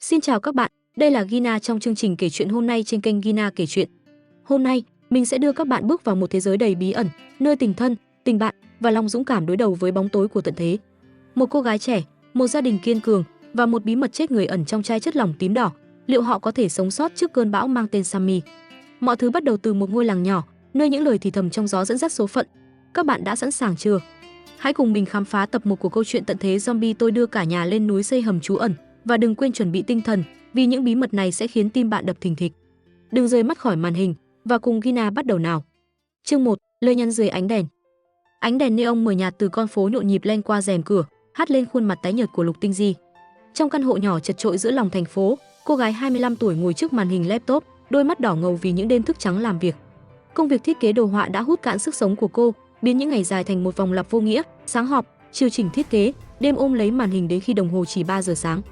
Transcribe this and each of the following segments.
Xin chào các bạn, đây là Gina trong chương trình kể chuyện hôm nay trên kênh Gina kể chuyện. Hôm nay, mình sẽ đưa các bạn bước vào một thế giới đầy bí ẩn, nơi tình thân, tình bạn và lòng dũng cảm đối đầu với bóng tối của tận thế. Một cô gái trẻ, một gia đình kiên cường và một bí mật chết người ẩn trong chai chất lỏng tím đỏ. Liệu họ có thể sống sót trước cơn bão mang tên Sammy? Mọi thứ bắt đầu từ một ngôi làng nhỏ, nơi những lời thì thầm trong gió dẫn dắt số phận. Các bạn đã sẵn sàng chưa? Hãy cùng mình khám phá tập 1 của câu chuyện tận thế zombie tôi đưa cả nhà lên núi xây hầm trú ẩn. Và đừng quên chuẩn bị tinh thần, vì những bí mật này sẽ khiến tim bạn đập thình thịch. Đừng rời mắt khỏi màn hình và cùng Gina bắt đầu nào. Chương 1, lời nhắn dưới ánh đèn. Ánh đèn neon mờ nhạt từ con phố nhộn nhịp len qua rèm cửa, hắt lên khuôn mặt tái nhợt của Lục Tinh Di. Trong căn hộ nhỏ chật chội giữa lòng thành phố, cô gái 25 tuổi ngồi trước màn hình laptop, đôi mắt đỏ ngầu vì những đêm thức trắng làm việc. Công việc thiết kế đồ họa đã hút cạn sức sống của cô, biến những ngày dài thành một vòng lặp vô nghĩa. Sáng họp, chiều chỉnh thiết kế, đêm ôm lấy màn hình đến khi đồng hồ chỉ 3 giờ sáng.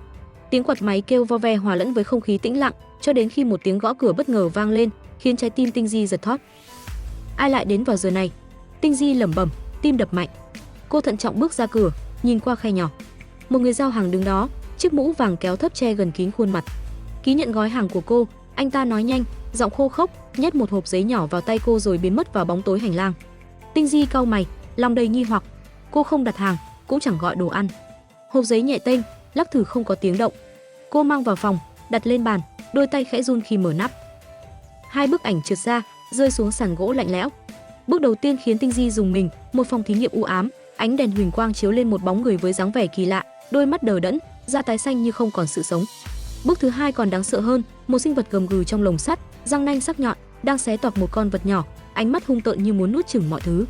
Tiếng quạt máy kêu vo ve hòa lẫn với không khí tĩnh lặng, cho đến khi một tiếng gõ cửa bất ngờ vang lên, khiến trái tim Tinh Di giật thót. Ai lại đến vào giờ này? Tinh Di lẩm bẩm, tim đập mạnh. Cô thận trọng bước ra cửa, nhìn qua khe nhỏ. Một người giao hàng đứng đó, chiếc mũ vàng kéo thấp che gần kín khuôn mặt. Ký nhận gói hàng của cô, anh ta nói nhanh, giọng khô khốc, nhét một hộp giấy nhỏ vào tay cô rồi biến mất vào bóng tối hành lang. Tinh Di cau mày, lòng đầy nghi hoặc. Cô không đặt hàng, cũng chẳng gọi đồ ăn. Hộp giấy nhẹ tênh, lắc thử không có tiếng động. Cô mang vào phòng, đặt lên bàn, đôi tay khẽ run khi mở nắp. Hai bức ảnh trượt ra, rơi xuống sàn gỗ lạnh lẽo. Bước đầu tiên khiến Tinh Di rùng mình, một phòng thí nghiệm u ám, ánh đèn huỳnh quang chiếu lên một bóng người với dáng vẻ kỳ lạ, đôi mắt đờ đẫn, da tái xanh như không còn sự sống. Bước thứ hai còn đáng sợ hơn, một sinh vật gầm gừ trong lồng sắt, răng nanh sắc nhọn, đang xé toạc một con vật nhỏ, ánh mắt hung tợn như muốn nuốt chửng mọi thứ.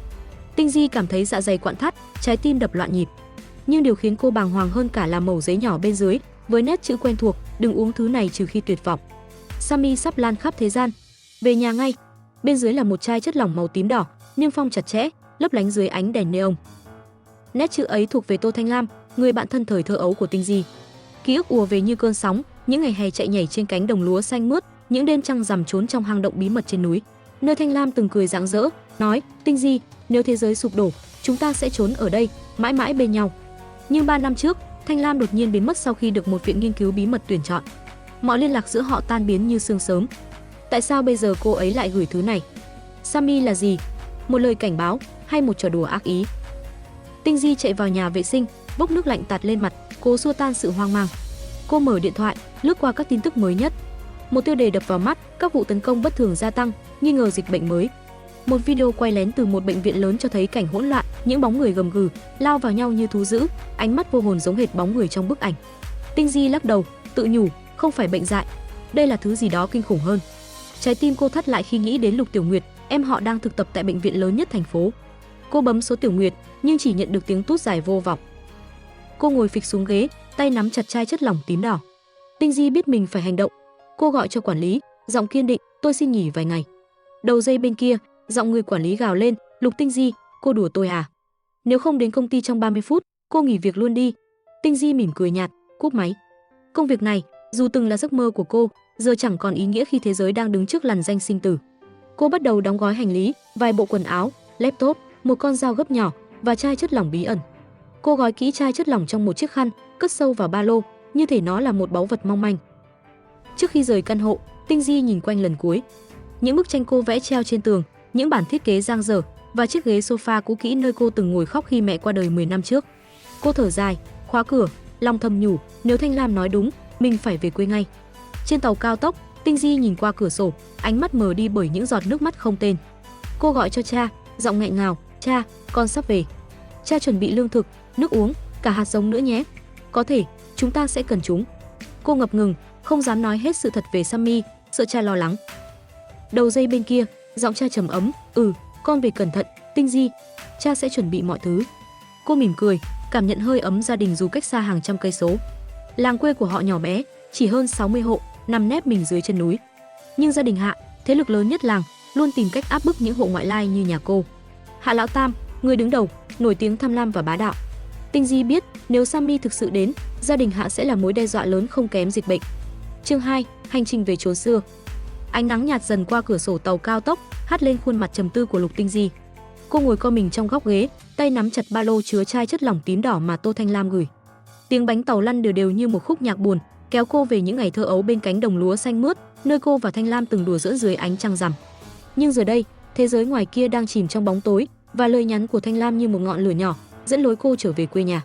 Tinh Di cảm thấy dạ dày quặn thắt, trái tim đập loạn nhịp. Nhưng điều khiến cô bàng hoàng hơn cả là mẩu giấy nhỏ bên dưới, với nét chữ quen thuộc, đừng uống thứ này trừ khi tuyệt vọng. Sammy sắp lan khắp thế gian. Về nhà ngay. Bên dưới là một chai chất lỏng màu tím đỏ, niêm phong chặt chẽ, lấp lánh dưới ánh đèn neon. Nét chữ ấy thuộc về Tô Thanh Lam, người bạn thân thời thơ ấu của Tinh Di. Ký ức ùa về như cơn sóng, những ngày hè chạy nhảy trên cánh đồng lúa xanh mướt, những đêm trăng rằm trốn trong hang động bí mật trên núi, nơi Thanh Lam từng cười rạng rỡ, nói: "Tinh Di, nếu thế giới sụp đổ, chúng ta sẽ trốn ở đây, mãi mãi bên nhau." Nhưng 3 năm trước, Thanh Lam đột nhiên biến mất sau khi được một viện nghiên cứu bí mật tuyển chọn. Mọi liên lạc giữa họ tan biến như sương sớm. Tại sao bây giờ cô ấy lại gửi thứ này? Sammy là gì? Một lời cảnh báo hay một trò đùa ác ý? Tinh Di chạy vào nhà vệ sinh, bốc nước lạnh tạt lên mặt, cố xua tan sự hoang mang. Cô mở điện thoại, lướt qua các tin tức mới nhất. Một tiêu đề đập vào mắt, các vụ tấn công bất thường gia tăng, nghi ngờ dịch bệnh mới. Một video quay lén từ một bệnh viện lớn cho thấy cảnh hỗn loạn, những bóng người gầm gừ, lao vào nhau như thú dữ, ánh mắt vô hồn giống hệt bóng người trong bức ảnh. Tinh Di lắc đầu, tự nhủ, không phải bệnh dại, đây là thứ gì đó kinh khủng hơn. Trái tim cô thắt lại khi nghĩ đến Lục Tiểu Nguyệt, em họ đang thực tập tại bệnh viện lớn nhất thành phố. Cô bấm số Tiểu Nguyệt, nhưng chỉ nhận được tiếng tút dài vô vọng. Cô ngồi phịch xuống ghế, tay nắm chặt chai chất lỏng tím đỏ. Tinh Di biết mình phải hành động. Cô gọi cho quản lý, giọng kiên định, tôi xin nghỉ vài ngày. Đầu dây bên kia, giọng người quản lý gào lên, Lục Tinh Di, cô đùa tôi à? Nếu không đến công ty trong 30 phút, cô nghỉ việc luôn đi. Tinh Di mỉm cười nhạt, cúp máy. Công việc này, dù từng là giấc mơ của cô, giờ chẳng còn ý nghĩa khi thế giới đang đứng trước lằn ranh sinh tử. Cô bắt đầu đóng gói hành lý, vài bộ quần áo, laptop, một con dao gấp nhỏ và chai chất lỏng bí ẩn. Cô gói kỹ chai chất lỏng trong một chiếc khăn, cất sâu vào ba lô, như thể nó là một báu vật mong manh. Trước khi rời căn hộ, Tinh Di nhìn quanh lần cuối. Những bức tranh cô vẽ treo trên tường, những bản thiết kế dang dở và chiếc ghế sofa cũ kỹ nơi cô từng ngồi khóc khi mẹ qua đời 10 năm trước. Cô thở dài, khóa cửa, lòng thầm nhủ, nếu Thanh Lam nói đúng, mình phải về quê ngay. Trên tàu cao tốc, Tinh Di nhìn qua cửa sổ, ánh mắt mờ đi bởi những giọt nước mắt không tên. Cô gọi cho cha, giọng nghẹn ngào, cha, con sắp về. Cha chuẩn bị lương thực, nước uống, cả hạt giống nữa nhé. Có thể, chúng ta sẽ cần chúng. Cô ngập ngừng, không dám nói hết sự thật về Sammy, sợ cha lo lắng. Đầu dây bên kia, giọng cha trầm ấm, con về cẩn thận, Tinh Di, cha sẽ chuẩn bị mọi thứ. Cô mỉm cười, cảm nhận hơi ấm gia đình dù cách xa hàng trăm cây số. Làng quê của họ nhỏ bé, chỉ hơn 60 hộ, nằm nép mình dưới chân núi. Nhưng gia đình Hạ, thế lực lớn nhất làng, luôn tìm cách áp bức những hộ ngoại lai như nhà cô. Hạ Lão Tam, người đứng đầu, nổi tiếng tham lam và bá đạo. Tinh Di biết, nếu Sammy thực sự đến, gia đình Hạ sẽ là mối đe dọa lớn không kém dịch bệnh. Chương 2, hành trình về chốn xưa. Ánh nắng nhạt dần qua cửa sổ tàu cao tốc, hắt lên khuôn mặt trầm tư của Lục Tinh Di. Cô ngồi co mình trong góc ghế, tay nắm chặt ba lô chứa chai chất lỏng tím đỏ mà Tô Thanh Lam gửi. Tiếng bánh tàu lăn đều đều như một khúc nhạc buồn, kéo cô về những ngày thơ ấu bên cánh đồng lúa xanh mướt, nơi cô và Thanh Lam từng đùa giỡn dưới ánh trăng rằm. Nhưng giờ đây, thế giới ngoài kia đang chìm trong bóng tối và lời nhắn của Thanh Lam như một ngọn lửa nhỏ dẫn lối cô trở về quê nhà.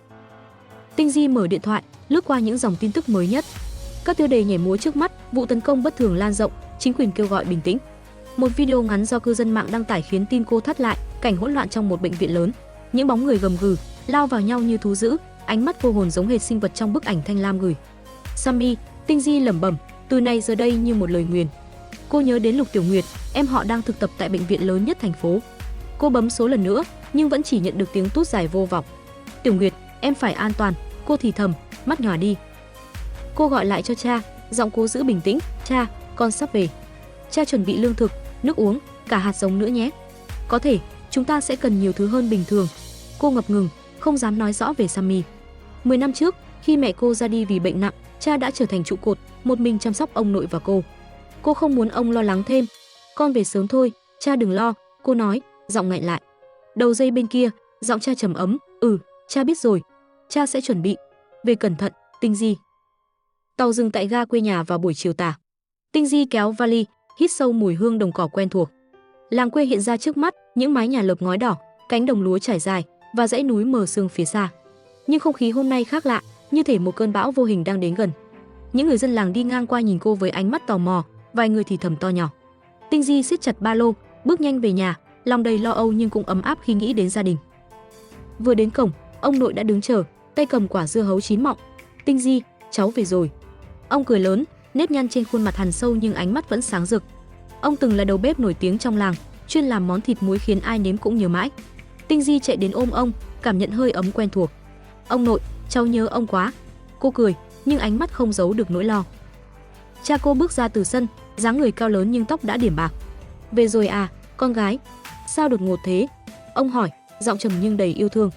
Tinh Di mở điện thoại, lướt qua những dòng tin tức mới nhất. Các tiêu đề nhảy múa trước mắt, vụ tấn công bất thường lan rộng, chính quyền kêu gọi bình tĩnh. Một video ngắn do cư dân mạng đăng tải khiến tim cô thắt lại, cảnh hỗn loạn trong một bệnh viện lớn. Những bóng người gầm gừ, lao vào nhau như thú dữ, ánh mắt vô hồn giống hệt sinh vật trong bức ảnh Thanh Lam gửi. Sammy, Tinh Di lẩm bẩm, từ nay giờ đây như một lời nguyền. Cô nhớ đến Lục Tiểu Nguyệt, em họ đang thực tập tại bệnh viện lớn nhất thành phố. Cô bấm số lần nữa, nhưng vẫn chỉ nhận được tiếng tút dài vô vọng. Tiểu Nguyệt, em phải an toàn, cô thì thầm, mắt nhòa đi. Cô gọi lại cho cha, giọng cố giữ bình tĩnh, cha, con sắp về. Cha chuẩn bị lương thực, nước uống, cả hạt giống nữa nhé. Có thể, chúng ta sẽ cần nhiều thứ hơn bình thường. Cô ngập ngừng, không dám nói rõ về Sammy. 10 năm trước, khi mẹ cô ra đi vì bệnh nặng, cha đã trở thành trụ cột, một mình chăm sóc ông nội và cô. Cô không muốn ông lo lắng thêm. Con về sớm thôi, cha đừng lo, cô nói, giọng nghẹn lại. Đầu dây bên kia, giọng cha trầm ấm, cha biết rồi, cha sẽ chuẩn bị. Về cẩn thận, Tinh Di. Tàu dừng tại ga quê nhà vào buổi chiều tà. Tinh Di kéo vali, hít sâu mùi hương đồng cỏ quen thuộc. Làng quê hiện ra trước mắt, những mái nhà lợp ngói đỏ, cánh đồng lúa trải dài và dãy núi mờ sương phía xa. Nhưng không khí hôm nay khác lạ, như thể một cơn bão vô hình đang đến gần. Những người dân làng đi ngang qua nhìn cô với ánh mắt tò mò, vài người thì thầm to nhỏ. Tinh Di siết chặt ba lô, bước nhanh về nhà, lòng đầy lo âu nhưng cũng ấm áp khi nghĩ đến gia đình. Vừa đến cổng, ông nội đã đứng chờ, tay cầm quả dưa hấu chín mọng. Tinh Di, cháu về rồi. Ông cười lớn, nếp nhăn trên khuôn mặt hằn sâu nhưng ánh mắt vẫn sáng rực. Ông từng là đầu bếp nổi tiếng trong làng, chuyên làm món thịt muối khiến ai nếm cũng nhớ mãi. Tinh Di chạy đến ôm ông, cảm nhận hơi ấm quen thuộc. Ông nội, cháu nhớ ông quá. Cô cười, nhưng ánh mắt không giấu được nỗi lo. Cha cô bước ra từ sân, dáng người cao lớn nhưng tóc đã điểm bạc. Về rồi à, con gái? Sao đột ngột thế? Ông hỏi, giọng trầm nhưng đầy yêu thương.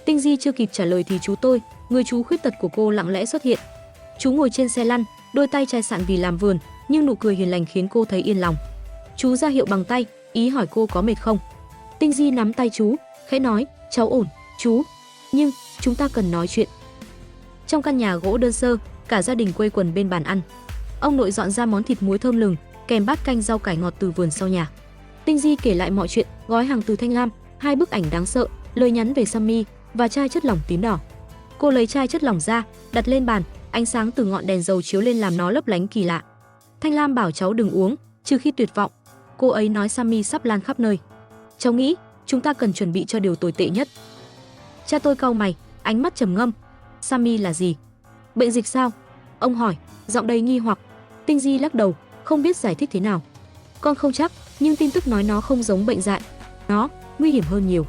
Tinh Di chưa kịp trả lời thì chú tôi, người chú khuyết tật của cô lặng lẽ xuất hiện. Chú ngồi trên xe lăn, đôi tay chai sạn vì làm vườn, nhưng nụ cười hiền lành khiến cô thấy yên lòng. Chú ra hiệu bằng tay, ý hỏi cô có mệt không. Tinh Di nắm tay chú, khẽ nói, cháu ổn, chú. Nhưng, chúng ta cần nói chuyện. Trong căn nhà gỗ đơn sơ, cả gia đình quây quần bên bàn ăn. Ông nội dọn ra món thịt muối thơm lừng, kèm bát canh rau cải ngọt từ vườn sau nhà. Tinh Di kể lại mọi chuyện, gói hàng từ Thanh Lam, 2 bức ảnh đáng sợ, lời nhắn về Sammy và chai chất lỏng tím đỏ. Cô lấy chai chất lỏng ra, đặt lên bàn, ánh sáng từ ngọn đèn dầu chiếu lên làm nó lấp lánh kỳ lạ. Thanh Lam bảo cháu đừng uống, trừ khi tuyệt vọng. Cô ấy nói Sammy sắp lan khắp nơi. Cháu nghĩ chúng ta cần chuẩn bị cho điều tồi tệ nhất. Cha tôi cau mày, ánh mắt trầm ngâm. Sammy là gì? Bệnh dịch sao? Ông hỏi, giọng đầy nghi hoặc. Tinh Di lắc đầu, không biết giải thích thế nào. Con không chắc, nhưng tin tức nói nó không giống bệnh dại. Nó nguy hiểm hơn nhiều.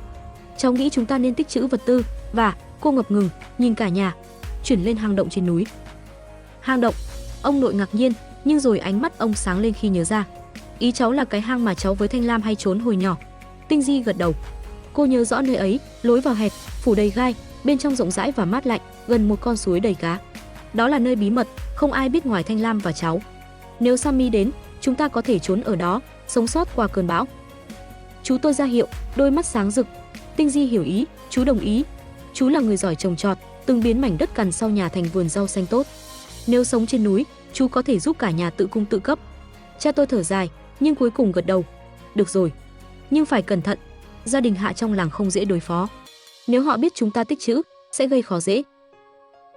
Cháu nghĩ chúng ta nên tích trữ vật tư và cô ngập ngừng, nhìn cả nhà, chuyển lên hang động trên núi. Hang động? Ông nội ngạc nhiên, nhưng rồi ánh mắt ông sáng lên khi nhớ ra. Ý cháu là cái hang mà cháu với Thanh Lam hay trốn hồi nhỏ. Tinh Di gật đầu. Cô nhớ rõ nơi ấy, lối vào hẹp, phủ đầy gai, bên trong rộng rãi và mát lạnh, gần một con suối đầy cá. Đó là nơi bí mật, không ai biết ngoài Thanh Lam và cháu. Nếu Sammy đến, chúng ta có thể trốn ở đó, sống sót qua cơn bão. Chú tôi ra hiệu, đôi mắt sáng rực. Tinh Di hiểu ý, chú đồng ý. Chú là người giỏi trồng trọt, từng biến mảnh đất cằn sau nhà thành vườn rau xanh tốt. Nếu sống trên núi, chú có thể giúp cả nhà tự cung tự cấp. Cha tôi thở dài, nhưng cuối cùng gật đầu. Được rồi, nhưng phải cẩn thận. Gia đình Hạ trong làng không dễ đối phó. Nếu họ biết chúng ta tích trữ, sẽ gây khó dễ.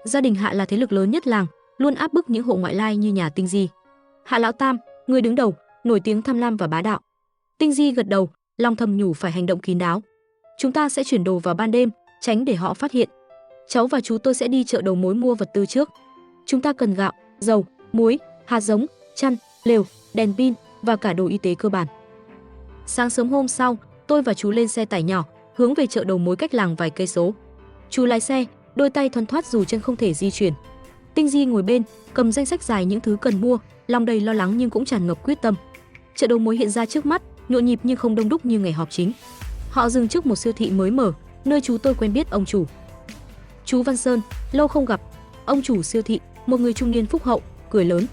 Gia đình Hạ là thế lực lớn nhất làng, luôn áp bức những hộ ngoại lai như nhà Tinh Di. Hạ lão tam, người đứng đầu, nổi tiếng tham lam và bá đạo. Tinh Di gật đầu, lòng thầm nhủ phải hành động kín đáo. Chúng ta sẽ chuyển đồ vào ban đêm, tránh để họ phát hiện. Cháu và chú tôi sẽ đi chợ đầu mối mua vật tư trước. Chúng ta cần gạo, dầu, muối, hạt giống, chăn, lều, đèn pin và cả đồ y tế cơ bản. Sáng sớm hôm sau, tôi và chú lên xe tải nhỏ, hướng về chợ đầu mối cách làng vài cây số. Chú lái xe, đôi tay thoăn thoắt dù chân không thể di chuyển. Tinh Di ngồi bên, cầm danh sách dài những thứ cần mua, lòng đầy lo lắng nhưng cũng tràn ngập quyết tâm. Chợ đầu mối hiện ra trước mắt, nhộn nhịp nhưng không đông đúc như ngày họp chính. Họ dừng trước một siêu thị mới mở, nơi chú tôi quen biết ông chủ. Chú Văn Sơn, lâu không gặp. Ông chủ siêu thị, một người trung niên phúc hậu, cười lớn.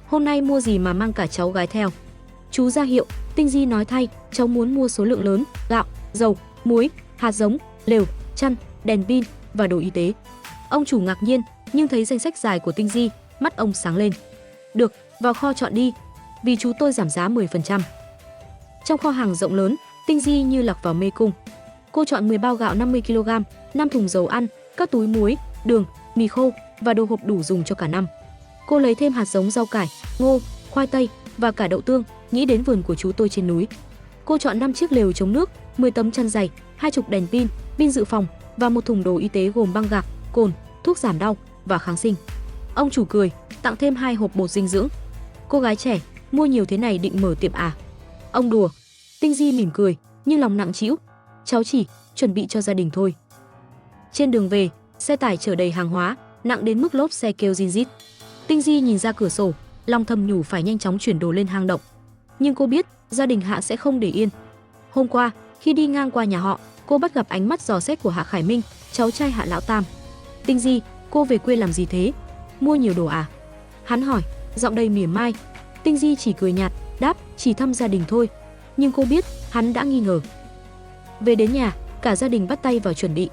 Hôm nay mua gì mà mang cả cháu gái theo? Chú ra hiệu, Tinh Di nói thay, cháu muốn mua số lượng lớn, gạo, dầu, muối, hạt giống, lều, chăn, đèn pin và đồ y tế. Ông chủ ngạc nhiên, nhưng thấy danh sách dài của Tinh Di, mắt ông sáng lên. Được, vào kho chọn đi, vì chú tôi giảm giá 10%. Trong kho hàng rộng lớn, Tinh Di như lạc vào mê cung. Cô chọn 10 bao gạo 50 kg, 5 thùng dầu ăn, các túi muối, đường, mì khô và đồ hộp đủ dùng cho cả năm. Cô lấy thêm hạt giống rau cải, ngô, khoai tây và cả đậu tương, nghĩ đến vườn của chú tôi trên núi. Cô chọn 5 chiếc lều chống nước, 10 tấm chăn dày, 20 đèn pin, pin dự phòng và một thùng đồ y tế gồm băng gạc, cồn, thuốc giảm đau và kháng sinh. Ông chủ cười, tặng thêm 2 hộp bột dinh dưỡng. Cô gái trẻ, mua nhiều thế này định mở tiệm à? Ông đùa. Tinh Di mỉm cười, nhưng lòng nặng trĩu. Cháu chỉ chuẩn bị cho gia đình thôi. Trên đường về, xe tải chở đầy hàng hóa, nặng đến mức lốp xe kêu rin rít. Tinh Di nhìn ra cửa sổ, lòng thầm nhủ phải nhanh chóng chuyển đồ lên hang động. Nhưng cô biết, gia đình Hạ sẽ không để yên. Hôm qua, khi đi ngang qua nhà họ, cô bắt gặp ánh mắt dò xét của Hạ Khải Minh, cháu trai Hạ lão tam. Tinh Di, cô về quê làm gì thế? Mua nhiều đồ à? Hắn hỏi, giọng đầy mỉa mai. Tinh Di chỉ cười nhạt, đáp, chỉ thăm gia đình thôi. Nhưng cô biết, hắn đã nghi ngờ. Về đến nhà, cả gia đình bắt tay vào chuẩn bị.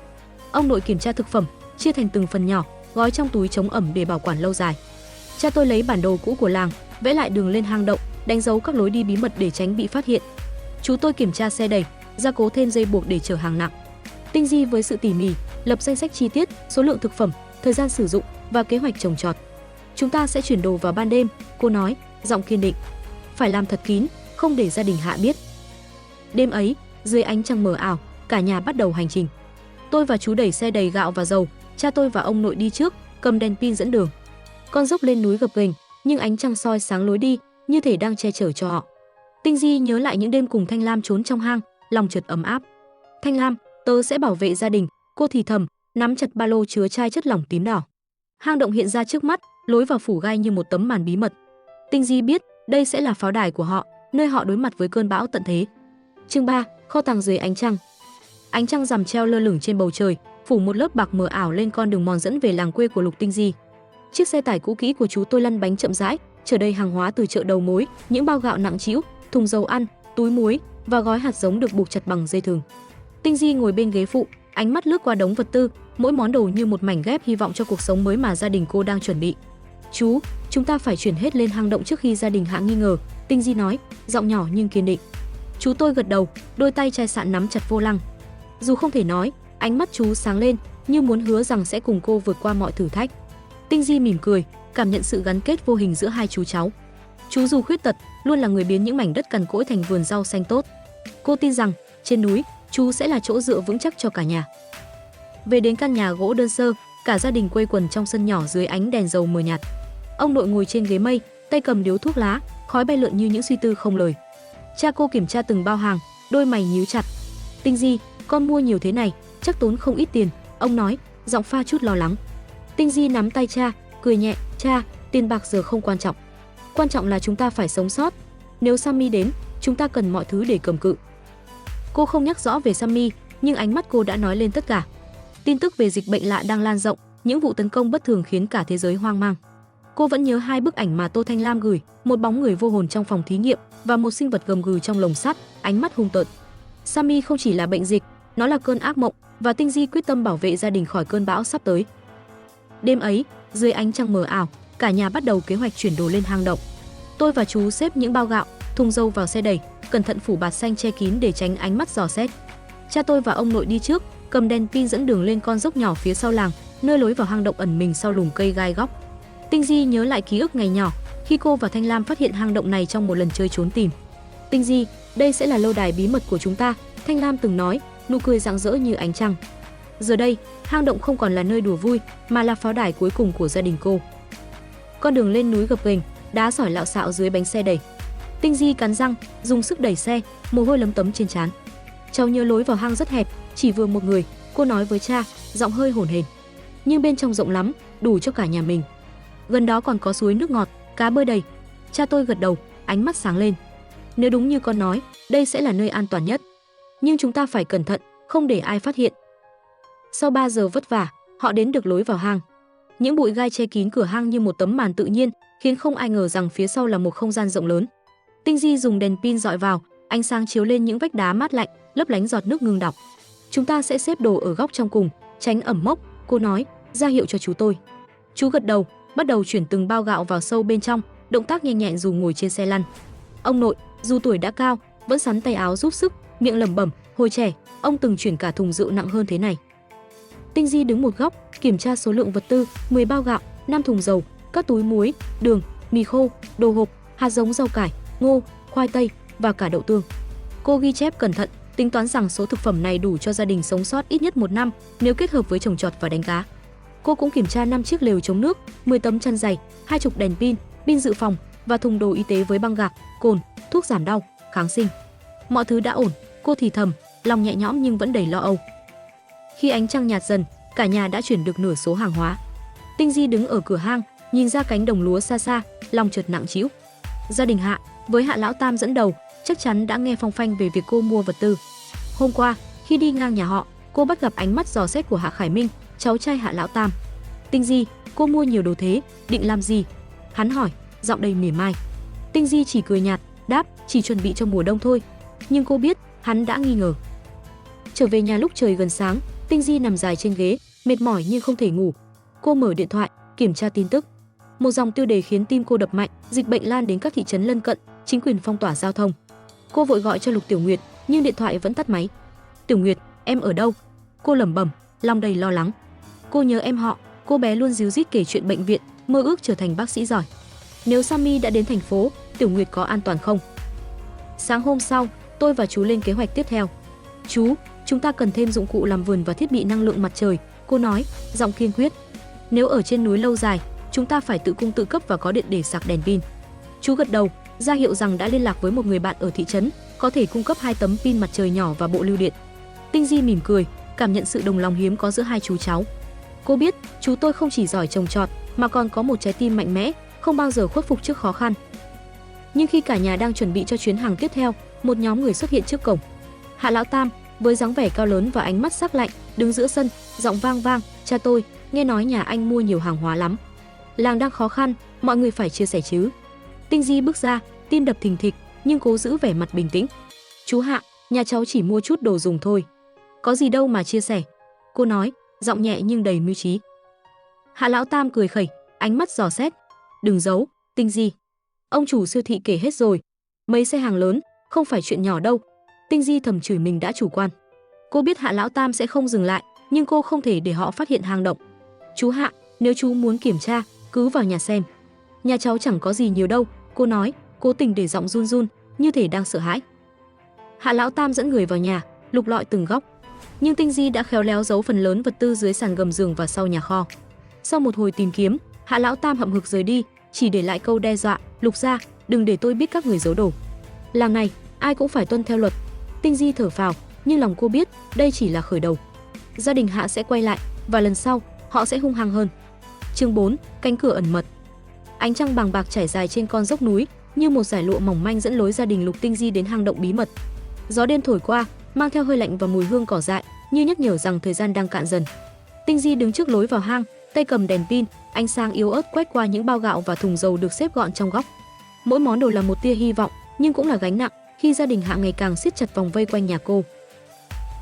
Ông nội kiểm tra thực phẩm, chia thành từng phần nhỏ, gói trong túi chống ẩm để bảo quản lâu dài. Cha tôi lấy bản đồ cũ của làng, vẽ lại đường lên hang động, đánh dấu các lối đi bí mật để tránh bị phát hiện. Chú tôi kiểm tra xe đẩy, gia cố thêm dây buộc để chở hàng nặng. Tinh Di với sự tỉ mỉ, lập danh sách chi tiết, số lượng thực phẩm, thời gian sử dụng và kế hoạch trồng trọt. Chúng ta sẽ chuyển đồ vào ban đêm, cô nói, giọng kiên định. Phải làm thật kín, không để gia đình Hạ biết. Đêm ấy, dưới ánh trăng mờ ảo, cả nhà bắt đầu hành trình. Tôi và chú đẩy xe đầy gạo và dầu, cha tôi và ông nội đi trước, cầm đèn pin dẫn đường. Con dốc lên núi gập ghềnh, nhưng ánh trăng soi sáng lối đi, như thể đang che chở cho họ. Tinh Di nhớ lại những đêm cùng Thanh Lam trốn trong hang, lòng chợt ấm áp. Thanh Lam, tớ sẽ bảo vệ gia đình, cô thì thầm, nắm chặt ba lô chứa chai chất lỏng tím đỏ. Hang động hiện ra trước mắt, lối vào phủ gai như một tấm màn bí mật. Tinh Di biết, đây sẽ là pháo đài của họ, nơi họ đối mặt với cơn bão tận thế. Chương 3, kho tàng dưới ánh trăng. Ánh trăng rằm treo lơ lửng trên bầu trời, phủ một lớp bạc mờ ảo lên con đường mòn dẫn về làng quê của Lục Tinh Di. Chiếc xe tải cũ kỹ của chú tôi lăn bánh chậm rãi, chở đầy hàng hóa từ chợ đầu mối, những bao gạo nặng trĩu, thùng dầu ăn, túi muối và gói hạt giống được buộc chặt bằng dây thừng. Tinh Di ngồi bên ghế phụ, ánh mắt lướt qua đống vật tư, mỗi món đồ như một mảnh ghép hy vọng cho cuộc sống mới mà gia đình cô đang chuẩn bị. Chú, chúng ta phải chuyển hết lên hang động trước khi gia đình Hạ nghi ngờ, Tinh Di nói, giọng nhỏ nhưng kiên định. Chú tôi gật đầu, đôi tay chai sạn nắm chặt vô lăng. Dù không thể nói, ánh mắt chú sáng lên, như muốn hứa rằng sẽ cùng cô vượt qua mọi thử thách. Tinh Di mỉm cười, cảm nhận sự gắn kết vô hình giữa hai chú cháu. Chú dù khuyết tật, luôn là người biến những mảnh đất cằn cỗi thành vườn rau xanh tốt. Cô tin rằng, trên núi, chú sẽ là chỗ dựa vững chắc cho cả nhà. Về đến căn nhà gỗ đơn sơ, cả gia đình quây quần trong sân nhỏ dưới ánh đèn dầu mờ nhạt. Ông nội ngồi trên ghế mây, tay cầm điếu thuốc lá, khói bay lượn như những suy tư không lời. Cha cô kiểm tra từng bao hàng, đôi mày nhíu chặt. Tinh Di, con mua nhiều thế này, chắc tốn không ít tiền, ông nói, giọng pha chút lo lắng. Tinh Di nắm tay cha, cười nhẹ, cha, tiền bạc giờ không quan trọng. Quan trọng là chúng ta phải sống sót. Nếu Sammy đến, chúng ta cần mọi thứ để cầm cự. Cô không nhắc rõ về Sammy, nhưng ánh mắt cô đã nói lên tất cả. Tin tức về dịch bệnh lạ đang lan rộng, những vụ tấn công bất thường khiến cả thế giới hoang mang. Cô vẫn nhớ hai bức ảnh mà Tô Thanh Lam gửi, một bóng người vô hồn trong phòng thí nghiệm và một sinh vật gầm gừ trong lồng sắt, ánh mắt hung tợn. Sammy không chỉ là bệnh dịch, nó là cơn ác mộng và Tinh Di quyết tâm bảo vệ gia đình khỏi cơn bão sắp tới. Đêm ấy, dưới ánh trăng mờ ảo, cả nhà bắt đầu kế hoạch chuyển đồ lên hang động. Tôi và chú xếp những bao gạo, thùng dầu vào xe đẩy, cẩn thận phủ bạt xanh che kín để tránh ánh mắt dò xét. Cha tôi và ông nội đi trước, cầm đèn pin dẫn đường lên con dốc nhỏ phía sau làng, nơi lối vào hang động ẩn mình sau lùm cây gai góc. Tinh Di nhớ lại ký ức ngày nhỏ khi cô và Thanh Lam phát hiện hang động này trong một lần chơi trốn tìm. Tinh Di, đây sẽ là lâu đài bí mật của chúng ta, Thanh Lam từng nói, nụ cười rạng rỡ như ánh trăng. Giờ đây, hang động không còn là nơi đùa vui, mà là pháo đài cuối cùng của gia đình cô. Con đường lên núi gập ghềnh, đá sỏi lạo xạo dưới bánh xe đẩy. Tinh Di cắn răng, dùng sức đẩy xe, mồ hôi lấm tấm trên trán. Cháu nhớ lối vào hang rất hẹp, chỉ vừa một người, cô nói với cha, giọng hơi hổn hển. Nhưng bên trong rộng lắm, đủ cho cả nhà mình. Gần đó còn có suối nước ngọt, cá bơi đầy. Cha tôi gật đầu, ánh mắt sáng lên. Nếu đúng như con nói, đây sẽ là nơi an toàn nhất. Nhưng chúng ta phải cẩn thận, không để ai phát hiện. Sau 3 giờ vất vả, họ đến được lối vào hang. Những bụi gai che kín cửa hang như một tấm màn tự nhiên, khiến không ai ngờ rằng phía sau là một không gian rộng lớn. Tinh Di dùng đèn pin dọi vào, ánh sáng chiếu lên những vách đá mát lạnh, lấp lánh giọt nước ngưng đọng. Chúng ta sẽ xếp đồ ở góc trong cùng, tránh ẩm mốc, cô nói, ra hiệu cho chú tôi. Chú gật đầu, bắt đầu chuyển từng bao gạo vào sâu bên trong, động tác nhanh nhẹn dù ngồi trên xe lăn. Ông nội, dù tuổi đã cao, vẫn sắn tay áo giúp sức, miệng lẩm bẩm, hồi trẻ, ông từng chuyển cả thùng rượu nặng hơn thế này. Tinh Di đứng một góc, kiểm tra số lượng vật tư, 10 bao gạo, 5 thùng dầu, các túi muối, đường, mì khô, đồ hộp, hạt giống rau cải, ngô, khoai tây và cả đậu tương. Cô ghi chép cẩn thận, tính toán rằng số thực phẩm này đủ cho gia đình sống sót ít nhất 1 năm nếu kết hợp với trồng trọt và đánh cá. Cô cũng kiểm tra 5 chiếc lều chống nước, 10 tấm chăn dày, 20 đèn pin, pin dự phòng và thùng đồ y tế với băng gạc, cồn, thuốc giảm đau, kháng sinh. Mọi thứ đã ổn, cô thì thầm, lòng nhẹ nhõm nhưng vẫn đầy lo âu. Khi ánh trăng nhạt dần, cả nhà đã chuyển được nửa số hàng hóa. Tinh Di đứng ở cửa hang, nhìn ra cánh đồng lúa xa xa, lòng chợt nặng trĩu. Gia đình Hạ, với Hạ lão tam dẫn đầu, chắc chắn đã nghe phong phanh về việc cô mua vật tư. Hôm qua, khi đi ngang nhà họ, cô bắt gặp ánh mắt dò xét của Hạ Khải Minh, cháu trai Hạ lão tam. Tinh Di, cô mua nhiều đồ thế, định làm gì? Hắn hỏi, giọng đầy mỉa mai. Tinh Di chỉ cười nhạt, đáp, chỉ chuẩn bị cho mùa đông thôi. Nhưng cô biết, hắn đã nghi ngờ. Trở về nhà lúc trời gần sáng, Tinh Di nằm dài trên ghế, mệt mỏi nhưng không thể ngủ. Cô mở điện thoại, kiểm tra tin tức. Một dòng tiêu đề khiến tim cô đập mạnh, dịch bệnh lan đến các thị trấn lân cận, chính quyền phong tỏa giao thông. Cô vội gọi cho Lục Tiểu Nguyệt, nhưng điện thoại vẫn tắt máy. Tiểu Nguyệt, em ở đâu? Cô lẩm bẩm, lòng đầy lo lắng. Cô nhớ em họ, cô bé luôn díu dít kể chuyện bệnh viện, mơ ước trở thành bác sĩ giỏi. Nếu Sammy đã đến thành phố, Tiểu Nguyệt có an toàn không? Sáng hôm sau, tôi và chú lên kế hoạch tiếp theo. Chú, chúng ta cần thêm dụng cụ làm vườn và thiết bị năng lượng mặt trời, cô nói, giọng kiên quyết. Nếu ở trên núi lâu dài, chúng ta phải tự cung tự cấp và có điện để sạc đèn pin. Chú gật đầu, ra hiệu rằng đã liên lạc với một người bạn ở thị trấn, có thể cung cấp 2 tấm pin mặt trời nhỏ và bộ lưu điện. Tinh Di mỉm cười, cảm nhận sự đồng lòng hiếm có giữa hai chú cháu. Cô biết, chú tôi không chỉ giỏi trồng trọt, mà còn có một trái tim mạnh mẽ, không bao giờ khuất phục trước khó khăn. Nhưng khi cả nhà đang chuẩn bị cho chuyến hàng tiếp theo, một nhóm người xuất hiện trước cổng. Hạ lão tam, với dáng vẻ cao lớn và ánh mắt sắc lạnh, đứng giữa sân, giọng vang vang, cha tôi, nghe nói nhà anh mua nhiều hàng hóa lắm. Làng đang khó khăn, mọi người phải chia sẻ chứ. Tinh Di bước ra, tim đập thình thịch, nhưng cố giữ vẻ mặt bình tĩnh. Chú Hạ, nhà cháu chỉ mua chút đồ dùng thôi. Có gì đâu mà chia sẻ. Cô nói, giọng nhẹ nhưng đầy mưu trí. Hạ lão tam cười khẩy, ánh mắt dò xét. Đừng giấu, Tinh Di. Ông chủ siêu thị kể hết rồi. Mấy xe hàng lớn, không phải chuyện nhỏ đâu. Tinh Di thầm chửi mình đã chủ quan. Cô biết Hạ lão tam sẽ không dừng lại, nhưng cô không thể để họ phát hiện hang động. Chú Hạ, nếu chú muốn kiểm tra, cứ vào nhà xem. Nhà cháu chẳng có gì nhiều đâu, cô nói, cố tình để giọng run run, như thể đang sợ hãi. Hạ lão tam dẫn người vào nhà, lục lọi từng góc. Nhưng Tinh Di đã khéo léo giấu phần lớn vật tư dưới sàn gầm giường và sau nhà kho. Sau một hồi tìm kiếm, Hạ lão tam hậm hực rời đi, chỉ để lại câu đe dọa, Lục gia, đừng để tôi biết các người giấu đồ. Làng này, ai cũng phải tuân theo luật. Tinh Di thở phào, nhưng lòng cô biết, đây chỉ là khởi đầu. Gia đình Hạ sẽ quay lại, và lần sau, họ sẽ hung hăng hơn. Chương 4, cánh cửa ẩn mật. Ánh trăng bàng bạc trải dài trên con dốc núi, như một dải lụa mỏng manh dẫn lối gia đình Lục Tinh Di đến hang động bí mật. Gió đêm thổi qua, mang theo hơi lạnh và mùi hương cỏ dại, như nhắc nhở rằng thời gian đang cạn dần. Tinh Di đứng trước lối vào hang, tay cầm đèn pin, ánh sáng yếu ớt quét qua những bao gạo và thùng dầu được xếp gọn trong góc. Mỗi món đồ là một tia hy vọng, nhưng cũng là gánh nặng khi gia đình Hạ ngày càng siết chặt vòng vây quanh nhà cô.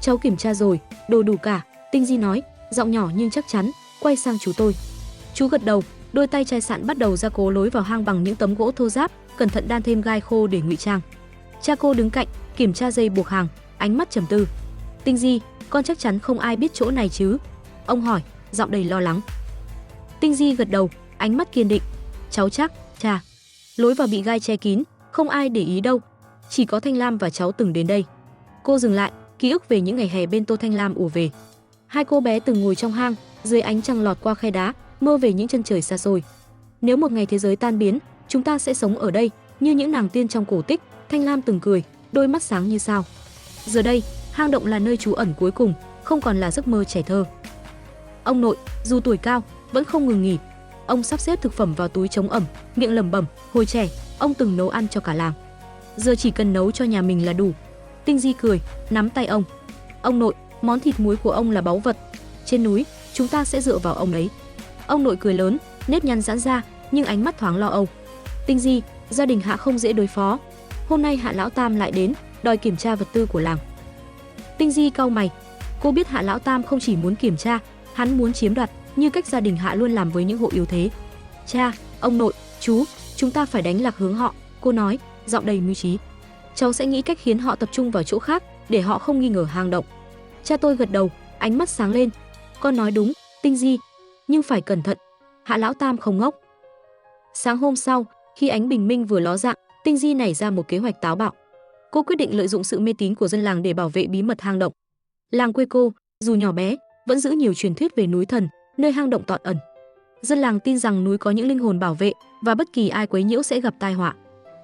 Cháu kiểm tra rồi, đồ đủ cả, Tinh Di nói, giọng nhỏ nhưng chắc chắn, quay sang chú tôi. Chú gật đầu, đôi tay chai sạn bắt đầu gia cố lối vào hang bằng những tấm gỗ thô ráp, cẩn thận đan thêm gai khô để ngụy trang. Cha cô đứng cạnh, kiểm tra dây buộc hàng, ánh mắt trầm tư. Tinh Di, con chắc chắn không ai biết chỗ này chứ? Ông hỏi, giọng đầy lo lắng. Tinh Di gật đầu, ánh mắt kiên định. Cháu chắc, cha. Lối vào bị gai che kín, không ai để ý đâu. Chỉ có Thanh Lam và cháu từng đến đây. Cô dừng lại, ký ức về những ngày hè bên Tô Thanh Lam ùa về. Hai cô bé từng ngồi trong hang, dưới ánh trăng lọt qua khe đá, mơ về những chân trời xa xôi. Nếu một ngày thế giới tan biến, chúng ta sẽ sống ở đây, như những nàng tiên trong cổ tích. Thanh Lam từng cười, đôi mắt sáng như sao. Giờ đây, hang động là nơi trú ẩn cuối cùng, không còn là giấc mơ trẻ thơ. Ông nội, dù tuổi cao, vẫn không ngừng nghỉ. Ông sắp xếp thực phẩm vào túi chống ẩm, miệng lẩm bẩm, hồi trẻ, ông từng nấu ăn cho cả làng. Giờ chỉ cần nấu cho nhà mình là đủ. Tinh Di cười, nắm tay ông. Ông nội, món thịt muối của ông là báu vật. Trên núi, chúng ta sẽ dựa vào ông ấy. Ông nội cười lớn, nếp nhăn giãn ra, nhưng ánh mắt thoáng lo âu. Tinh Di, gia đình Hạ không dễ đối phó. Hôm nay Hạ lão tam lại đến, đòi kiểm tra vật tư của làng. Tinh Di cau mày. Cô biết Hạ lão tam không chỉ muốn kiểm tra, hắn muốn chiếm đoạt, như cách gia đình Hạ luôn làm với những hộ yếu thế. Cha, ông nội, chú, chúng ta phải đánh lạc hướng họ, cô nói, giọng đầy mưu trí. Cháu sẽ nghĩ cách khiến họ tập trung vào chỗ khác, để họ không nghi ngờ hang động. Cha tôi gật đầu, ánh mắt sáng lên. Con nói đúng, Tinh Di, nhưng phải cẩn thận. Hạ lão tam không ngốc. Sáng hôm sau, khi ánh bình minh vừa ló dạng, Tinh Di nảy ra một kế hoạch táo bạo. Cô quyết định lợi dụng sự mê tín của dân làng để bảo vệ bí mật hang động. Làng quê cô, dù nhỏ bé, vẫn giữ nhiều truyền thuyết về núi thần, nơi hang động tọa ẩn. Dân làng tin rằng núi có những linh hồn bảo vệ và bất kỳ ai quấy nhiễu sẽ gặp tai họa.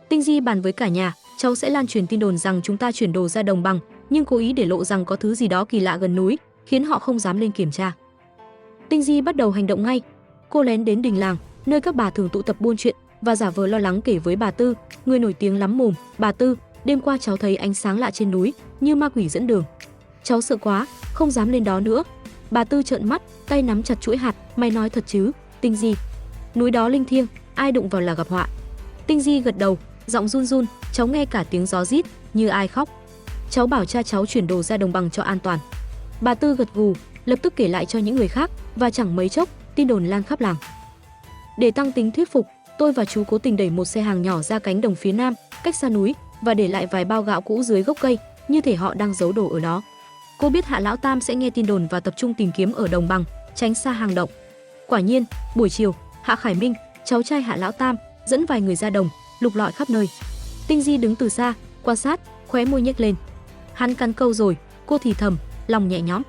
Tinh Di bàn với cả nhà, cháu sẽ lan truyền tin đồn rằng chúng ta chuyển đồ ra đồng bằng, nhưng cố ý để lộ rằng có thứ gì đó kỳ lạ gần núi, khiến họ không dám lên kiểm tra. Tinh Di bắt đầu hành động ngay. Cô lén đến đình làng, nơi các bà thường tụ tập buôn chuyện, và giả vờ lo lắng kể với bà Tư, người nổi tiếng lắm mồm. Bà Tư, đêm qua cháu thấy ánh sáng lạ trên núi, như ma quỷ dẫn đường. Cháu sợ quá, không dám lên đó nữa. Bà Tư trợn mắt, tay nắm chặt chuỗi hạt. Mày nói thật chứ, Tinh Di? Núi đó linh thiêng, ai đụng vào là gặp họa. Tinh Di gật đầu, giọng run run. Cháu nghe cả tiếng gió rít, như ai khóc. Cháu bảo cha cháu chuyển đồ ra đồng bằng cho an toàn. Bà Tư gật gù, lập tức kể lại cho những người khác, và chẳng mấy chốc, tin đồn lan khắp làng. Để tăng tính thuyết phục, tôi và chú cố tình đẩy một xe hàng nhỏ ra cánh đồng phía nam, cách xa núi, và để lại vài bao gạo cũ dưới gốc cây, như thể họ đang giấu đồ ở đó. Cô biết Hạ lão tam sẽ nghe tin đồn và tập trung tìm kiếm ở đồng bằng, tránh xa hang động. Quả nhiên, buổi chiều, Hạ Khải Minh, cháu trai Hạ lão tam, dẫn vài người ra đồng, lục lọi khắp nơi. Tinh Di đứng từ xa, quan sát, khóe môi nhếch lên. Hắn cắn câu rồi, cô thì thầm, lòng nhẹ nhõm.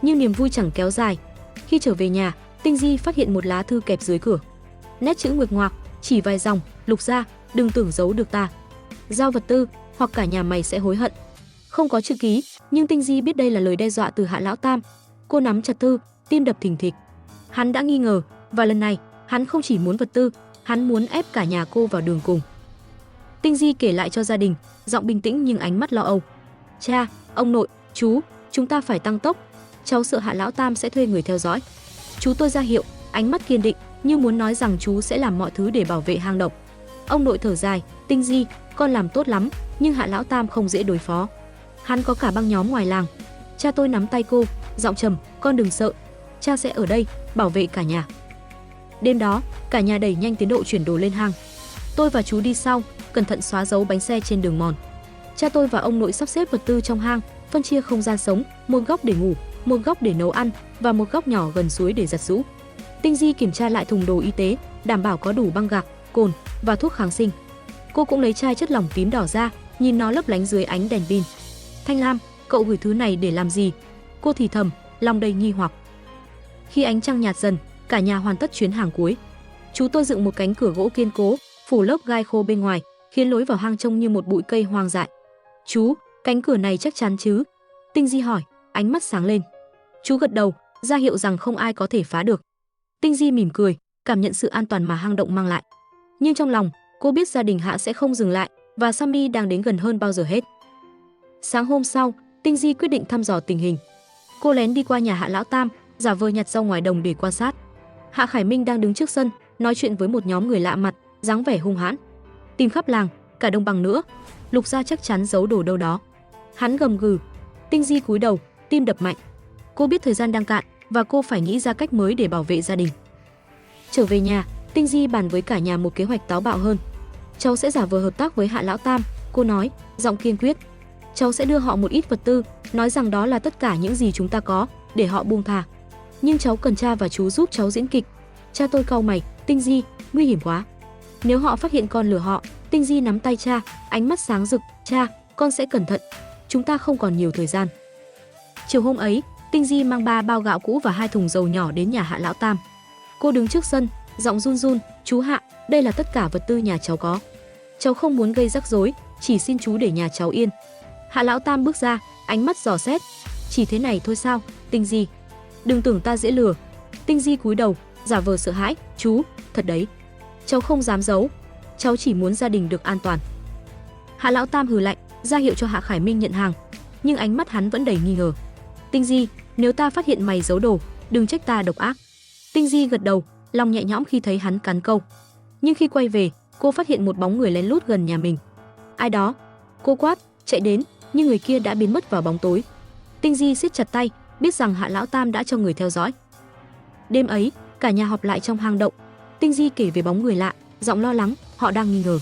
Nhưng niềm vui chẳng kéo dài. Khi trở về nhà, Tinh Di phát hiện một lá thư kẹp dưới cửa. Nét chữ nguệch ngoạc, chỉ vài dòng, lục ra, đừng tưởng giấu được ta. Giao vật tư, hoặc cả nhà mày sẽ hối hận. Không có chữ ký, nhưng Tinh Di biết đây là lời đe dọa từ Hạ lão tam. Cô nắm chặt thư, tim đập thình thịch. Hắn đã nghi ngờ, và lần này, hắn không chỉ muốn vật tư, hắn muốn ép cả nhà cô vào đường cùng. Tinh Di kể lại cho gia đình, giọng bình tĩnh nhưng ánh mắt lo âu. Cha, ông nội, chú, chúng ta phải tăng tốc. Cháu sợ Hạ lão tam sẽ thuê người theo dõi. Chú tôi ra hiệu, ánh mắt kiên định, như muốn nói rằng chú sẽ làm mọi thứ để bảo vệ hang động. Ông nội thở dài, Tinh Di, con làm tốt lắm, nhưng Hạ lão tam không dễ đối phó. Hắn có cả băng nhóm ngoài làng. Cha tôi nắm tay cô, giọng trầm, con đừng sợ, cha sẽ ở đây, bảo vệ cả nhà. Đêm đó, cả nhà đẩy nhanh tiến độ chuyển đồ lên hang. Tôi và chú đi sau, cẩn thận xóa dấu bánh xe trên đường mòn. Cha tôi và ông nội sắp xếp vật tư trong hang, phân chia không gian sống, một góc để ngủ, một góc để nấu ăn và một góc nhỏ gần suối để giặt giũ. Tinh Di kiểm tra lại thùng đồ y tế, đảm bảo có đủ băng gạc, cồn và thuốc kháng sinh. Cô cũng lấy chai chất lỏng tím đỏ ra, nhìn nó lấp lánh dưới ánh đèn pin. Thanh Lam, cậu gửi thứ này để làm gì? Cô thì thầm, lòng đầy nghi hoặc. Khi ánh trăng nhạt dần, cả nhà hoàn tất chuyến hàng cuối. Chú tôi dựng một cánh cửa gỗ kiên cố, phủ lớp gai khô bên ngoài, khiến lối vào hang trông như một bụi cây hoang dại. Chú, cánh cửa này chắc chắn chứ? Tinh Di hỏi, ánh mắt sáng lên. Chú gật đầu, ra hiệu rằng không ai có thể phá được. Tinh Di mỉm cười, cảm nhận sự an toàn mà hang động mang lại. Nhưng trong lòng, cô biết gia đình Hạ sẽ không dừng lại, và Sammy đang đến gần hơn bao giờ hết. Sáng hôm sau, Tinh Di quyết định thăm dò tình hình. Cô lén đi qua nhà Hạ lão tam, giả vờ nhặt rau ngoài đồng để quan sát. Hạ Khải Minh đang đứng trước sân, nói chuyện với một nhóm người lạ mặt, dáng vẻ hung hãn. Tìm khắp làng, cả đồng bằng nữa, lục ra chắc chắn giấu đồ đâu đó. Hắn gầm gừ. Tinh Di cúi đầu, tim đập mạnh. Cô biết thời gian đang cạn, và cô phải nghĩ ra cách mới để bảo vệ gia đình. Trở về nhà, Tinh Di bàn với cả nhà một kế hoạch táo bạo hơn. Cháu sẽ giả vờ hợp tác với Hạ lão tam, cô nói, giọng kiên quyết. Cháu sẽ đưa họ một ít vật tư, nói rằng đó là tất cả những gì chúng ta có, để họ buông thà. Nhưng cháu cần cha và chú giúp cháu diễn kịch. Cha tôi cau mày, Tinh Di, nguy hiểm quá. Nếu họ phát hiện con lừa họ. Tinh Di nắm tay cha, ánh mắt sáng rực. Cha, con sẽ cẩn thận. Chúng ta không còn nhiều thời gian. Chiều hôm ấy, Tinh Di mang 3 bao gạo cũ và 2 thùng dầu nhỏ đến nhà Hạ lão tam. Cô đứng trước sân, giọng run run. Chú Hạ, đây là tất cả vật tư nhà cháu có. Cháu không muốn gây rắc rối, chỉ xin chú để nhà cháu yên. Hạ lão tam bước ra, ánh mắt dò xét. Chỉ thế này thôi sao, Tinh Di? Đừng tưởng ta dễ lừa. Tinh Di cúi đầu, giả vờ sợ hãi. Chú, thật đấy. Cháu không dám giấu. Cháu chỉ muốn gia đình được an toàn. Hạ lão tam hừ lạnh, ra hiệu cho Hạ Khải Minh nhận hàng. Nhưng ánh mắt hắn vẫn đầy nghi ngờ. Tinh Di, nếu ta phát hiện mày giấu đồ, đừng trách ta độc ác. Tinh Di gật đầu, lòng nhẹ nhõm khi thấy hắn cắn câu. Nhưng khi quay về, cô phát hiện một bóng người lén lút gần nhà mình. Ai đó? Cô quát, chạy đến, nhưng người kia đã biến mất vào bóng tối. Tinh Di siết chặt tay, biết rằng Hạ lão tam đã cho người theo dõi. Đêm ấy, cả nhà họp lại trong hang động. Tinh Di kể về bóng người lạ, giọng lo lắng, họ đang nghi ngờ.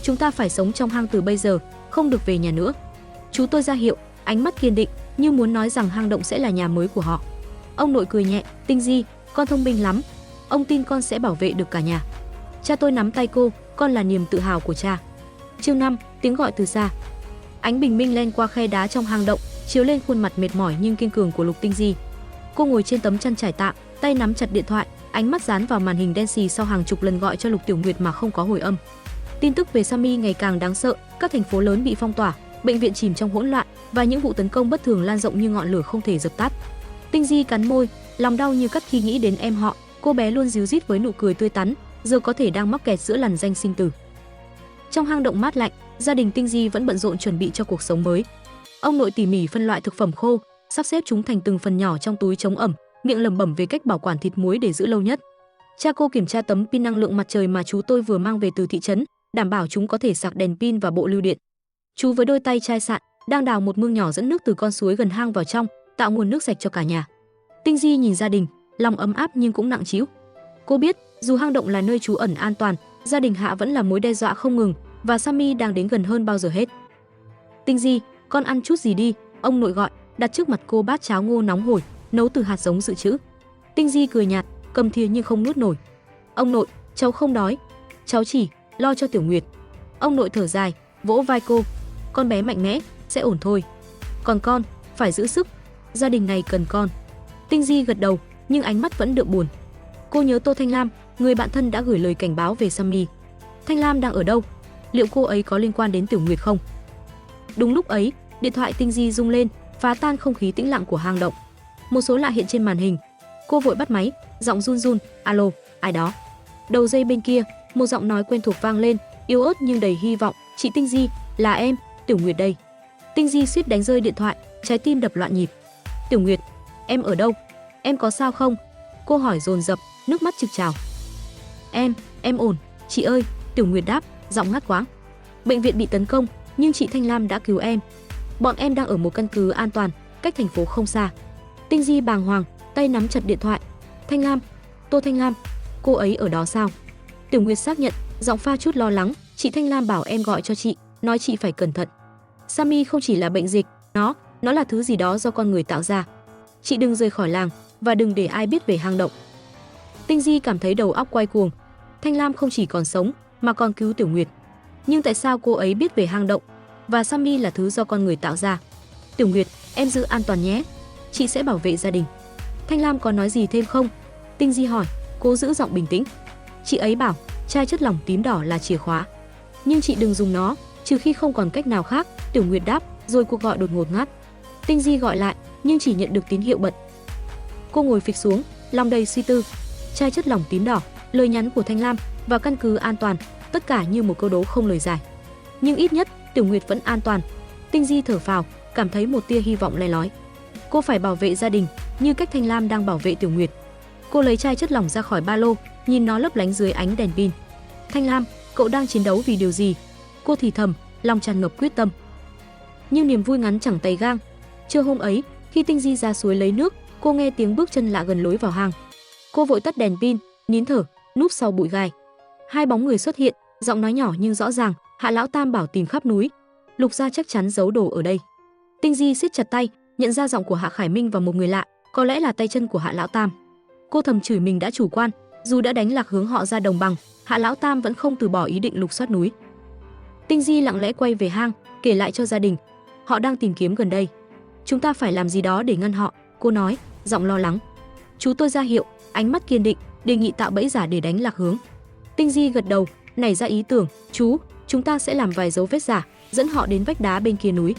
Chúng ta phải sống trong hang từ bây giờ, không được về nhà nữa. Chú tôi ra hiệu, ánh mắt kiên định, như muốn nói rằng hang động sẽ là nhà mới của họ. Ông nội cười nhẹ, Tinh Di, con thông minh lắm. Ông tin con sẽ bảo vệ được cả nhà. Cha tôi nắm tay cô, con là niềm tự hào của cha. Chương 5, tiếng gọi từ xa. Ánh bình minh len qua khe đá trong hang động, chiếu lên khuôn mặt mệt mỏi nhưng kiên cường của Lục Tinh Di. Cô ngồi trên tấm chăn trải tạm, tay nắm chặt điện thoại, ánh mắt dán vào màn hình đen xì sau hàng chục lần gọi cho Lục Tiểu Nguyệt mà không có hồi âm. Tin tức về Sammy ngày càng đáng sợ, các thành phố lớn bị phong tỏa, bệnh viện chìm trong hỗn loạn và những vụ tấn công bất thường lan rộng như ngọn lửa không thể dập tắt. Tinh Di cắn môi, lòng đau như cắt khi nghĩ đến em họ, cô bé luôn ríu rít với nụ cười tươi tắn, giờ có thể đang mắc kẹt giữa lằn ranh sinh tử. Trong hang động mát lạnh, gia đình Tinh Di vẫn bận rộn chuẩn bị cho cuộc sống mới. Ông nội tỉ mỉ phân loại thực phẩm khô, sắp xếp chúng thành từng phần nhỏ trong túi chống ẩm, miệng lẩm bẩm về cách bảo quản thịt muối để giữ lâu nhất. Cha cô kiểm tra tấm pin năng lượng mặt trời mà chú tôi vừa mang về từ thị trấn, đảm bảo chúng có thể sạc đèn pin và bộ lưu điện. Chú với đôi tay chai sạn đang đào một mương nhỏ dẫn nước từ con suối gần hang vào trong, tạo nguồn nước sạch cho cả nhà. Tinh Di nhìn gia đình, lòng ấm áp nhưng cũng nặng trĩu. Cô biết, dù hang động là nơi trú ẩn an toàn, gia đình Hạ vẫn là mối đe dọa không ngừng và Sammy đang đến gần hơn bao giờ hết. Tinh Di, con ăn chút gì đi, ông nội gọi, đặt trước mặt cô bát cháo ngô nóng hổi, nấu từ hạt giống dự trữ. Tinh Di cười nhạt, cầm thìa nhưng không nuốt nổi. Ông nội, cháu không đói, cháu chỉ lo cho Tiểu Nguyệt. Ông nội thở dài, vỗ vai cô, con bé mạnh mẽ, sẽ ổn thôi. Còn con, phải giữ sức, gia đình này cần con. Tinh Di gật đầu, nhưng ánh mắt vẫn đượm buồn. Cô nhớ Tô Thanh Lam, người bạn thân đã gửi lời cảnh báo về Sammy. Thanh Lam đang ở đâu? Liệu cô ấy có liên quan đến Tiểu Nguyệt không? Đúng lúc ấy, điện thoại Tinh Di rung lên, phá tan không khí tĩnh lặng của hang động. Một số lạ hiện trên màn hình. Cô vội bắt máy, giọng run run, alo, ai đó? Đầu dây bên kia, một giọng nói quen thuộc vang lên, yếu ớt nhưng đầy hy vọng, chị Tinh Di, là em, Tiểu Nguyệt đây. Tinh Di suýt đánh rơi điện thoại, trái tim đập loạn nhịp. Tiểu Nguyệt, em ở đâu? Em có sao không? Cô hỏi dồn dập, nước mắt trực trào. Em ổn, chị ơi, Tiểu Nguyệt đáp, giọng ngắt quãng. Bệnh viện bị tấn công, nhưng chị Thanh Lam đã cứu em. Bọn em đang ở một căn cứ an toàn, cách thành phố không xa. Tinh Di bàng hoàng, tay nắm chặt điện thoại. Thanh Lam, Tô Thanh Lam, cô ấy ở đó sao? Tiểu Nguyệt xác nhận, giọng pha chút lo lắng, chị Thanh Lam bảo em gọi cho chị, nói chị phải cẩn thận. Sammy không chỉ là bệnh dịch, nó là thứ gì đó do con người tạo ra. Chị đừng rời khỏi làng và đừng để ai biết về hang động. Tinh Di cảm thấy đầu óc quay cuồng. Thanh Lam không chỉ còn sống mà còn cứu Tiểu Nguyệt. Nhưng tại sao cô ấy biết về hang động? Và Sammy là thứ do con người tạo ra. Tiểu Nguyệt, em giữ an toàn nhé. Chị sẽ bảo vệ gia đình. Thanh Lam có nói gì thêm không? Tinh Di hỏi, cố giữ giọng bình tĩnh. Chị ấy bảo, chai chất lỏng tím đỏ là chìa khóa. Nhưng chị đừng dùng nó, trừ khi không còn cách nào khác. Tiểu Nguyệt đáp, rồi cuộc gọi đột ngột ngắt. Tinh Di gọi lại, nhưng chỉ nhận được tín hiệu bật. Cô ngồi phịch xuống, lòng đầy suy tư. Chai chất lỏng tím đỏ, lời nhắn của Thanh Lam và căn cứ an toàn, tất cả như một câu đố không lời giải. Nhưng ít nhất, Tiểu Nguyệt vẫn an toàn. Tinh Di thở phào, cảm thấy một tia hy vọng le lói. Cô phải bảo vệ gia đình, như cách Thanh Lam đang bảo vệ Tiểu Nguyệt. Cô lấy chai chất lỏng ra khỏi ba lô, nhìn nó lấp lánh dưới ánh đèn pin. Thanh Lam, cậu đang chiến đấu vì điều gì? Cô thì thầm, lòng tràn ngập quyết tâm. Nhưng niềm vui ngắn chẳng tày gang. Trưa hôm ấy, khi Tinh Di ra suối lấy nước, cô nghe tiếng bước chân lạ gần lối vào hang. Cô vội tắt đèn pin, nín thở, núp sau bụi gai. Hai bóng người xuất hiện, giọng nói nhỏ nhưng rõ ràng, Hạ lão tam bảo tìm khắp núi. Lục gia chắc chắn giấu đồ ở đây. Tinh Di siết chặt tay, nhận ra giọng của Hạ Khải Minh và một người lạ, có lẽ là tay chân của Hạ lão tam. Cô thầm chửi mình đã chủ quan, dù đã đánh lạc hướng họ ra đồng bằng, Hạ lão tam vẫn không từ bỏ ý định lục soát núi. Tinh Di lặng lẽ quay về hang, kể lại cho gia đình. Họ đang tìm kiếm gần đây. Chúng ta phải làm gì đó để ngăn họ, cô nói, giọng lo lắng. Chú tôi ra hiệu, ánh mắt kiên định, đề nghị tạo bẫy giả để đánh lạc hướng. Tinh Di gật đầu, nảy ra ý tưởng, chú, chúng ta sẽ làm vài dấu vết giả, dẫn họ đến vách đá bên kia núi.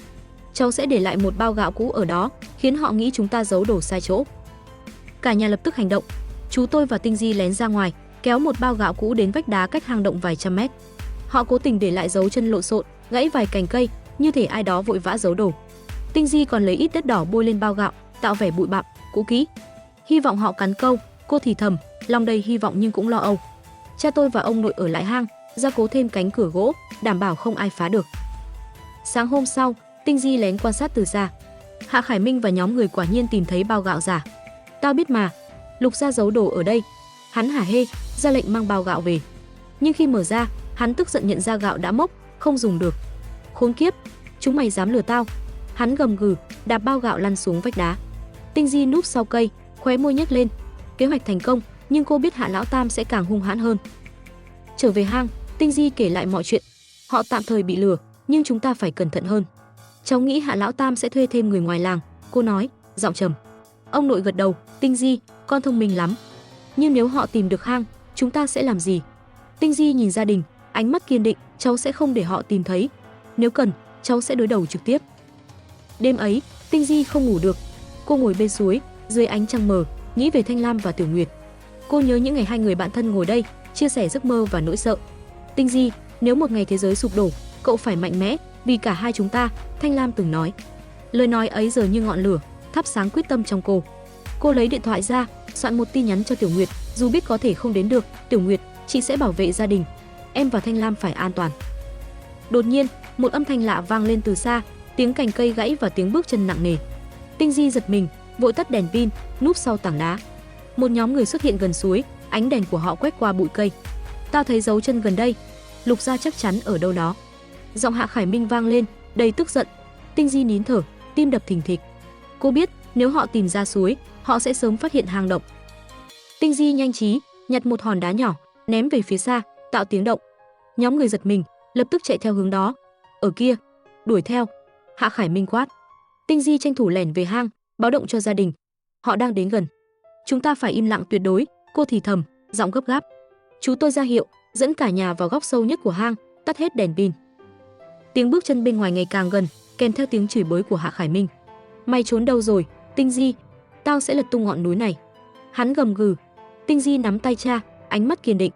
Cháu sẽ để lại một bao gạo cũ ở đó, khiến họ nghĩ chúng ta giấu đồ sai chỗ. Cả nhà lập tức hành động. Chú tôi và Tinh Di lén ra ngoài, kéo một bao gạo cũ đến vách đá cách hang động vài trăm mét. Họ cố tình để lại dấu chân lộn xộn, gãy vài cành cây, như thể ai đó vội vã giấu đồ. Tinh Di còn lấy ít đất đỏ bôi lên bao gạo, tạo vẻ bụi bặm, cũ kỹ. Hy vọng họ cắn câu, cô thì thầm, lòng đầy hy vọng nhưng cũng lo âu. Cha tôi và ông nội ở lại hang, gia cố thêm cánh cửa gỗ, đảm bảo không ai phá được. Sáng hôm sau, Tinh Di lén quan sát từ xa. Hạ Khải Minh và nhóm người quả nhiên tìm thấy bao gạo giả. Tao biết mà, Lục gia giấu đồ ở đây. Hắn hả hê, ra lệnh mang bao gạo về. Nhưng khi mở ra, hắn tức giận nhận ra gạo đã mốc, không dùng được. Khốn kiếp, chúng mày dám lừa tao. Hắn gầm gừ, đạp bao gạo lăn xuống vách đá. Tinh Di núp sau cây, khóe môi nhếch lên. Kế hoạch thành công, nhưng cô biết Hạ Lão Tam sẽ càng hung hãn hơn. Trở về hang, Tinh Di kể lại mọi chuyện. Họ tạm thời bị lừa, nhưng chúng ta phải cẩn thận hơn. Cháu nghĩ Hạ Lão Tam sẽ thuê thêm người ngoài làng, cô nói, giọng trầm. Ông nội gật đầu, Tinh Di, con thông minh lắm. Nhưng nếu họ tìm được hang, chúng ta sẽ làm gì? Tinh Di nhìn gia đình, ánh mắt kiên định, cháu sẽ không để họ tìm thấy. Nếu cần, cháu sẽ đối đầu trực tiếp. Đêm ấy, Tinh Di không ngủ được. Cô ngồi bên suối, dưới ánh trăng mờ, nghĩ về Thanh Lam và Tiểu Nguyệt. Cô nhớ những ngày hai người bạn thân ngồi đây, chia sẻ giấc mơ và nỗi sợ. Tinh Di, nếu một ngày thế giới sụp đổ, cậu phải mạnh mẽ, vì cả hai chúng ta, Thanh Lam từng nói. Lời nói ấy giờ như ngọn lửa, thắp sáng quyết tâm trong cô. Cô lấy điện thoại ra, soạn một tin nhắn cho Tiểu Nguyệt, dù biết có thể không đến được, Tiểu Nguyệt, chị sẽ bảo vệ gia đình. Em và Thanh Lam phải an toàn. Đột nhiên, một âm thanh lạ vang lên từ xa, tiếng cành cây gãy và tiếng bước chân nặng nề. Tinh Di giật mình, vội tắt đèn pin, núp sau tảng đá. Một nhóm người xuất hiện gần suối, ánh đèn của họ quét qua bụi cây. Tao thấy dấu chân gần đây, Lục Gia chắc chắn ở đâu đó. Giọng Hạ Khải Minh vang lên, đầy tức giận. Tinh Di nín thở, tim đập thình thịch. Cô biết, nếu họ tìm ra suối, họ sẽ sớm phát hiện hang động. Tinh Di nhanh trí, nhặt một hòn đá nhỏ, ném về phía xa, tạo tiếng động. Nhóm người giật mình, lập tức chạy theo hướng đó. Ở kia, đuổi theo. Hạ Khải Minh quát. Tinh Di tranh thủ lẻn về hang, báo động cho gia đình. Họ đang đến gần. Chúng ta phải im lặng tuyệt đối, cô thì thầm, giọng gấp gáp. Chú tôi ra hiệu, dẫn cả nhà vào góc sâu nhất của hang, tắt hết đèn pin. Tiếng bước chân bên ngoài ngày càng gần, kèm theo tiếng chửi bới của Hạ Khải Minh. Mày trốn đâu rồi, Tinh Di? Tao sẽ lật tung ngọn núi này. Hắn gầm gừ. Tinh Di nắm tay cha, ánh mắt kiên định.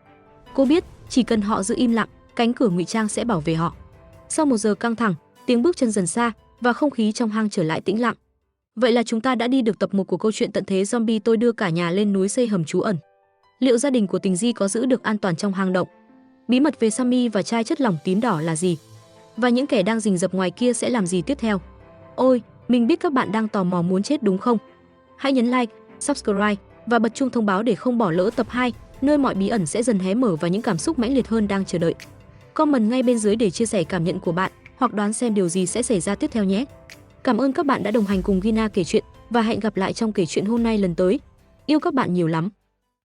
Cô biết, chỉ cần họ giữ im lặng, cánh cửa ngụy trang sẽ bảo vệ họ. Sau một giờ căng thẳng, tiếng bước chân dần xa và không khí trong hang trở lại tĩnh lặng. Vậy là chúng ta đã đi được tập 1 của câu chuyện tận thế zombie tôi đưa cả nhà lên núi xây hầm trú ẩn. Liệu gia đình của Tình Di có giữ được an toàn trong hang động? Bí mật về Sammy và chai chất lỏng tím đỏ là gì? Và những kẻ đang rình rập ngoài kia sẽ làm gì tiếp theo? Ôi, mình biết các bạn đang tò mò muốn chết đúng không? Hãy nhấn like, subscribe và bật chuông thông báo để không bỏ lỡ tập 2, nơi mọi bí ẩn sẽ dần hé mở và những cảm xúc mãnh liệt hơn đang chờ đợi. Comment ngay bên dưới để chia sẻ cảm nhận của bạn hoặc đoán xem điều gì sẽ xảy ra tiếp theo nhé. Cảm ơn các bạn đã đồng hành cùng Gina kể chuyện và hẹn gặp lại trong kể chuyện hôm nay lần tới. Yêu các bạn nhiều lắm.